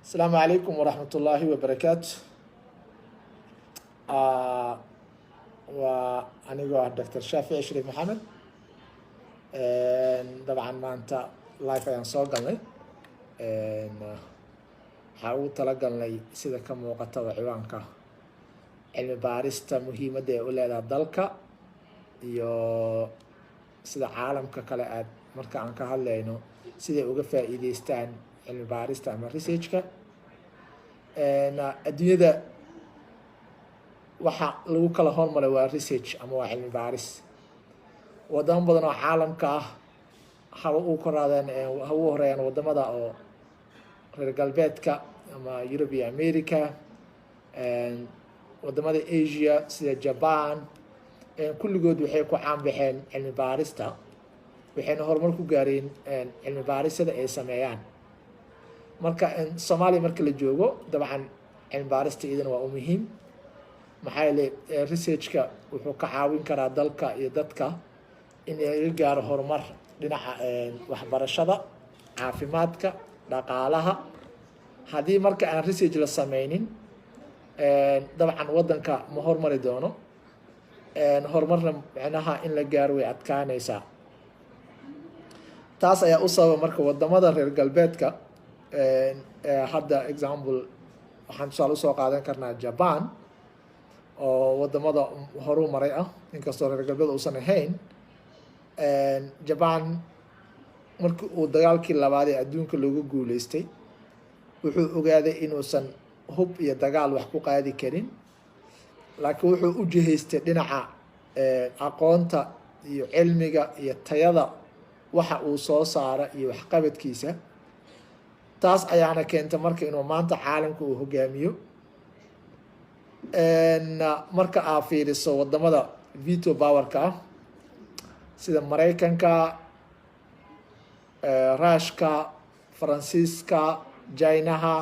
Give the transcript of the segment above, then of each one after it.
السلام عليكم ورحمة الله وبركاته. وأنا دكتور شافعي شريف محمد. طبعا ما أنت لايف أيام صوغلني حاول تلقلني سيدا كم وقت وعوانك علم بارستا مهمة دي أولا دالك iyo sida caalamka kale aad marka aan ka hadlayno siday uga faa'iideystaan cilmi baarista ama researchka adduunyada waxa lagu kala hormaray waa research ama waa cilmi baaris wadamo badan oo caalamka ah haba u koraadeen ha u horeeyaan wadamada oo reer galbeedka ama Europe iyo America wadamada Asia sida Japan kulligood waxay ku caan baxeen cilmi baarista waxayna horumar ku gaareen cilmi baarisada ay sameeyaan marka Soomaaliya marka la joogo dabcan cilmi baarista idin waa muhiim maxaa yeelay researchka wuxuu ka caawin karaa dalka iyo dadka in ay gaaro horumar dhinaca waxbarashada caafimaadka dhaqaalaha haddii marka aan research la sameynin dabcan wadanka ma horumari doono horumarna macnaha in la gaaro way adkaanaysaa taas ayaa u sababa marka wadamada reer galbeedka hadda example waxaan tusaale usoo qaadan karnaa Japan oo wadamada horu maray ah inkastoo reer galbeed uusan ahayn Japan markii uu dagaalkii labaad ee adduunka loogu guuleystay wuxuu ogaaday inuusan hub iyo dagaal wax ku qaadi karin laakiin wuxuu u jihaystay dhinaca aqoonta iyo cilmiga iyo tayada waxa uu soo saara iyo waxqabadkiisa taas ayaana keentay marka inuu maanta caalamka uu hogaamiyo marka aad fiiriso wadamada veto powerka ah sida Mareykanka Ruushka Faransiiska Chinaha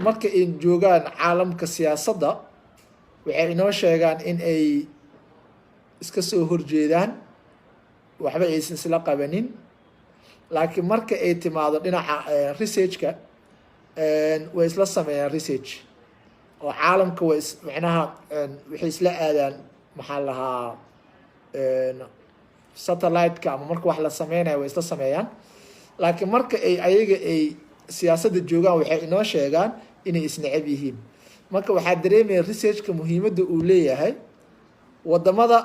marka ay joogaan caalamka siyaasadda waxay inoo sheegaan in ay iska soo horjeedaan waxba aysan isla qabanin laakiin marka ay timaado dhinaca researchka way isla sameeyaan research oo caalamka way macnaha waxay isla aadaan maxaa lahaa satellite-ka ama marka wax la sameynayo way isla sameeyaan laakiin marka ay ayaga ay siyaasadda joogaan waxay inoo sheegaan inay isneceb yihiin marka waxaa dareemaya researchka muhiimadda uu leeyahay wadamada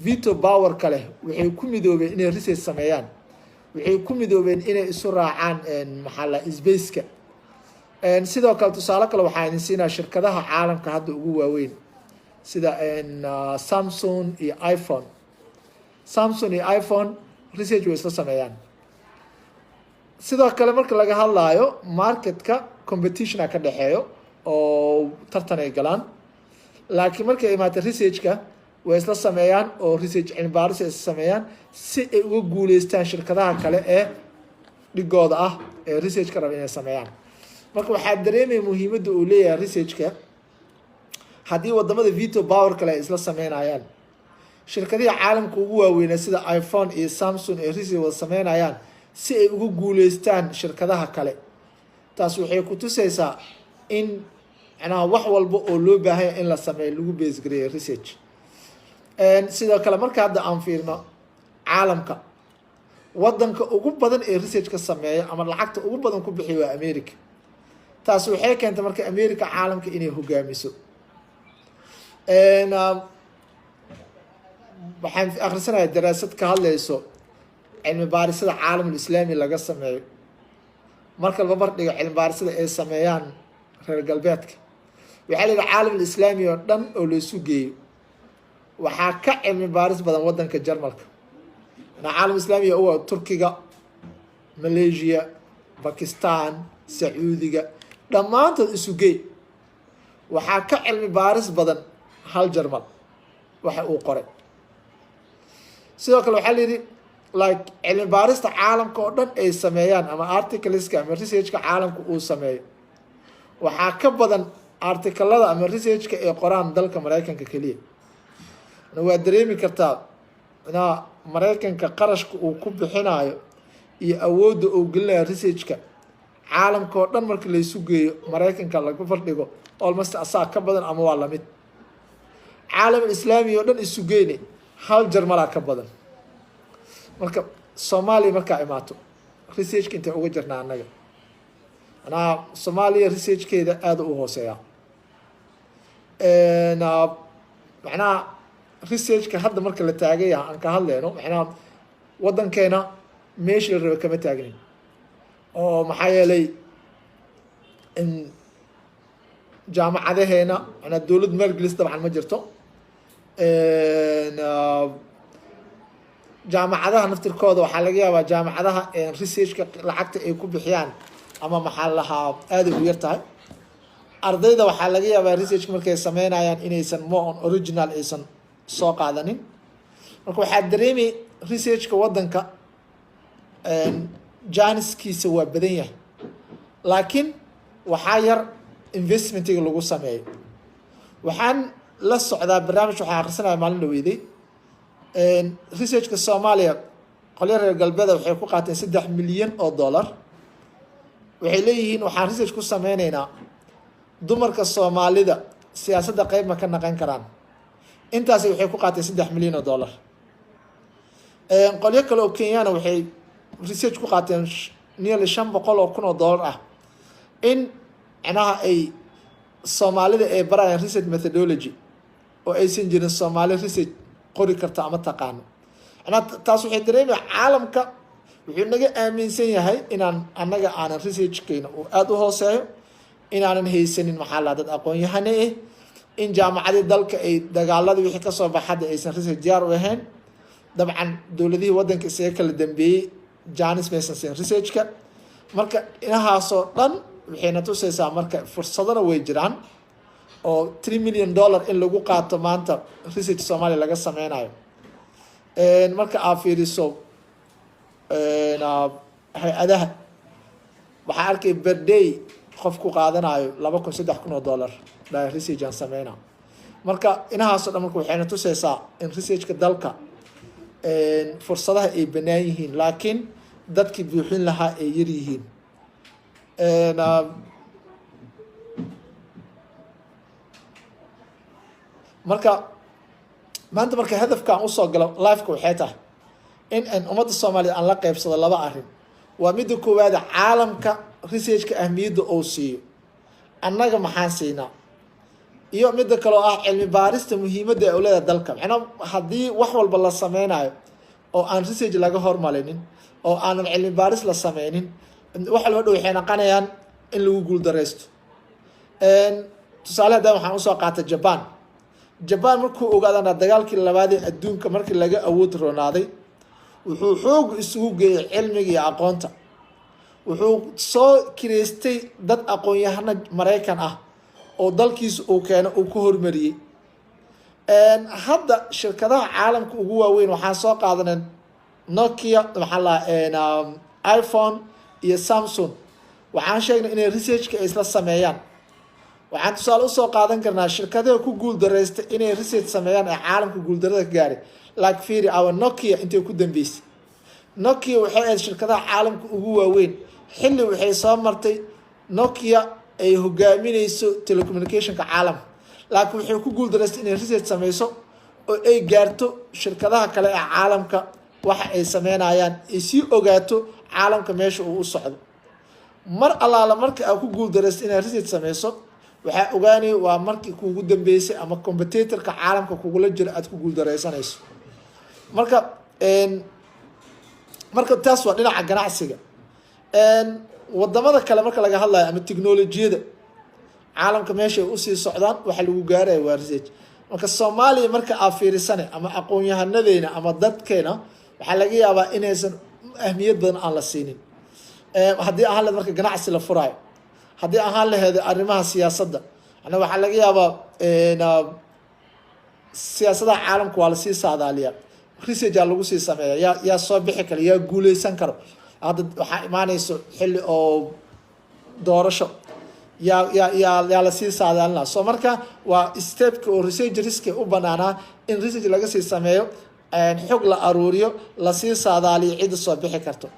veto power kale waxay ku midoobeen inay research sameeyaan waxay ku midoobeen inay isu raacaan maxaa la space-ka sidoo kale tusaale kale waxaa idin siinaa shirkadaha caalamka hadda ugu waaweyn sida Samsung iyo iPhone research way isla sameeyaan sidoo kale marka laga hadlaayo marketka competition ka dhaxeeyo oo tartan ay galaan laakiin markay imaatay researchka way isla sameeyaan oo research cilmi baaris ay sameeyaan si ay uga guuleystaan shirkadaha kale ee dhigooda ah ee researchka raba inay sameeyaan marka waxaa dareemaya muhiimadda uu leeyahay researchka haddii wadamada veto power kale ay isla sameynayaan shirkadaha caalamka ugu waaweyn sida iPhone iyo Samsung ay research wada sameynayaan si ay uga guuleystaan shirkadaha kale taas waxay ku tusaysaa in macnaha wax walba oo loo baahan yahay in la sameeyo lagu base gareeyo research sidoo kale marka hadda aan fiirno caalamka wadanka ugu badan ee research ka sameeya ama lacagta ugu badan ku bixiyo waa America taas waxay keentay marka America caalamka inay hogaamiso waxaan akhrisanayaa daraasad ka hadlayso cilmi baarisada caalamul islaami laga sameeyo marka la barbardhigo cilmi baarisada ay sameeyaan reer galbeedka waxaa la yidhaha caalamul islaami oo dhan oo la isu geeyo waxaa ka cilmi baaris badan wadanka Jarmalka caalamul islaami oo Turkiga Malaysia Pakistan Sacuudiga dhammaantood isu geey waxaa ka cilmi baaris badan hal Jarmal waxa uu qoray sidoo kale waxaa la yidhi like cilmi baarista caalamka oo dhan ay sameeyaan ama articleska ama researchka caalamka uu sameeyo waxaa ka badan artikelada ama researchka ay qoraan dalka Mareykanka kaliya waa dareemi kartaa Mareykanka qarashka uu ku bixinayo iyo awoodda uu gelinaya researchka caalamka oo dhan marka laysu geeyo maraykanka lagu fardhigo almost asaa ka badan ama waa lamid caalam islaami oo dhan isu geeyne hal jarmalaa ka badan marka Soomaaliya markaa imaato researchka inta uga jirnaa annaga anaa Soomaaliya researchkeeda aad u hooseeya macnaha researchka hadda marka la taagaya aan ka hadlayno macnaha wadankeena meesha la rabo kama taagnin oo maxaa yeelay in jaamacadaheena ana dawlad maalgelis dabcan ma jirto jaamacadaha naftirkooda waxaa laga yaabaa jaamacadaha researchka lacagta ay ku bixiyaan ama maxaa lahaa aad u yar tahay ardayda waxaa laga yaabaa researchka markay sameynayaan inaysan more on original aysan soo qaadanin marka waxaa dareemay researchka wadanka janiskiisa waa badan yahay laakiin waxaa yar investmentiga lagu sameeyo waxaan la socdaa barnaamij waxaan akhrisanaya maalin dhaweyday researchka Soomaaliya qolyo reer galbeed waxay ku qaateen $3 milyan waxay leeyihiin waxaan research ku sameynaynaa dumarka Soomaalida siyaasadda qayb ma ka naqan karaan intaasi waxay ku qaateen $3 milyan qolyo kale oo Kenyana waxay research ku qaateen nearly $500,000 ah in macnaha ay Soomaalida ay barayaan research methodology oo aysan jirin Soomaali research qori karta ama taqaano ana taas waxay dareemay caalamka wuxuu naga aaminsan yahay inaan annaga aanan researchkeena oo aad u hooseeyo inaanan haysanin maxaa la dad aqoon-yahane in jaamacadii dalka ay dagaaladii wixii ka soo baxay aysan research diyaar u ahayn dabcan dawladihii wadanka isaga kala dambeeyay Janis Mason researchka marka inahaasoo dhan waxayna tusaysaa marka fursadana way jiraan oo $3 million in lagu qaato maanta research Soomaaliya laga sameynayo marka aad fiiriso hay-adaha waxaa arkay per day qof ku qaadanayo $2,000-3,000 dhaa research aan sameynaa marka inahaasoo dhan marka waxayna tusaysaa in researchka dalka fursadaha ay banaan yihiin laakiin dadkii buuxin lahaa ay yar yihiin marka maanta marka hadafka aan usoo galo live-ka waxay tahay in aan ummadda Soomaaliyeed aan la qaybsado laba arrin waa midda koowaad caalamka researchka ahmiyadda uu siiyo annaga maxaan siinaa iyo midda kale oo ah cilmi baarista muhiimadda ay u leedahay dalka macnaha haddii wax walba la sameynayo oo aan research laga hormarinin oo aanan cilmi baaris la sameynin wax walba dhow waxay naqanayaan in lagu guuldareysto tusaale haddaan waxaan usoo qaatay Japan markuu ogaadana dagaalkii labaad ee adduunka markii laga awood roonaaday wuxuu xoog isugu geeyay cilmiga iyo aqoonta wuxuu soo kireystay dad aqoon-yahano Maraykan ah oo dalkiisa uu keeno uu ku hormariyay hadda shirkadaha caalamka ugu waaweyn waxaan soo qaadanay Nokia maxaa la iPhone iyo Samsung waxaan sheegnay inay researchka ay isla sameeyaan waxaan tusaale usoo qaadan karnaa shirkadaha ku guuldareystay inay research sameeyaan ee caalamka guuldarada ka gaaray like fiiri our Nokia intay ku dambeysay Nokia waxay ahayd shirkadaha caalamka ugu waaweyn xilli waxay soo martay Nokia ay hogaaminayso telecommunicationka caalamka laakiin waxay ku guuldareystay inay research sameyso oo ay gaarto shirkadaha kale ee caalamka waxa ay sameynayaan ay sii ogaato caalamka meesha uu u socdo mar allaala marka aad ku guuldareystay inay research sameyso waxaa ogaanay waa markii kuugu dambeysay ama competitorka caalamka kugula jiro aad ku guuldareysanayso marka taas waa dhinaca ganacsiga wadamada kale marka laga hadlayo ama teknolojiyada caalamka meesha ay usii socdaan waxa lagu gaaraya waa research marka Soomaaliya marka aad fiirisane ama aqoon-yahanadeyna ama dadkeena waxaa laga yaabaa inaysan ahmiyad badan aan la siinin haddii ahaan lahayd marka ganacsi la furaayo haddii ahaan lahayd arrimaha siyaasadda ana waxaa laga yaabaa siyaasadaha caalamka waa lasii saadaaliyaa research aa lagu sii sameeya yaa soo bixi kara yaa guuleysan karo hadda waxaa imaanayso xilli oo doorasho yaa lasii saadaalinaa soo marka waa stepka oo researcheriska u banaanaa in research laga sii sameeyo xog la aruuriyo lasii saadaaliyo cidda soo bixi karto